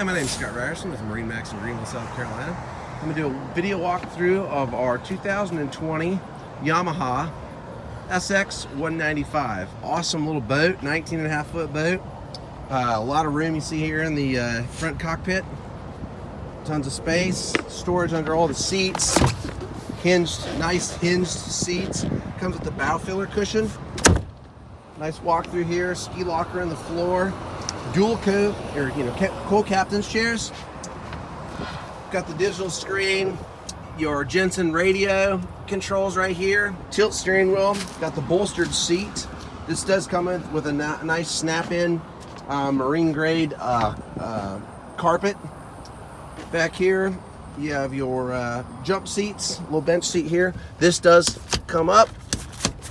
Hi, my name is Scott Ryerson with MarineMax in Greenville, South Carolina. I'm going to do a video walkthrough of our 2020 Yamaha SX195. Awesome little boat, 19.5 foot boat. A lot of room you see here in the front cockpit. Tons of space, storage under all the seats. Nice hinged seats. Comes with the bow filler cushion. Nice walkthrough here, ski locker in the floor. Dual cool captain's chairs. Got the digital screen, your Jensen radio controls right here, tilt steering wheel, got the bolstered seat. This does come with a nice snap-in marine grade carpet. Back here you have your jump seats, little bench seat here. This does come up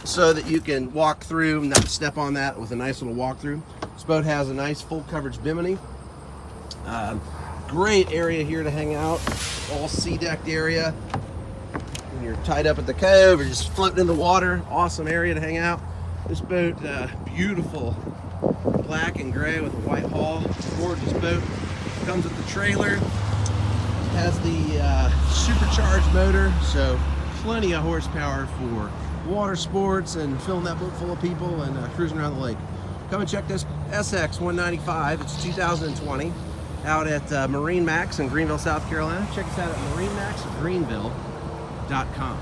so that you can walk through, not step on that, with a nice little walkthrough. This boat has a nice full coverage bimini. Great area here to hang out, all sea decked area. When you're tied up at the cove or just floating in the water, awesome area to hang out. This boat, beautiful black and gray with a white hull, gorgeous boat. Comes with the trailer, has the supercharged motor, so plenty of horsepower for water sports and filling that boat full of people and cruising around the lake. Come and check this SX195, it's 2020, out at MarineMax in Greenville, South Carolina. Check us out at MarineMaxGreenville.com.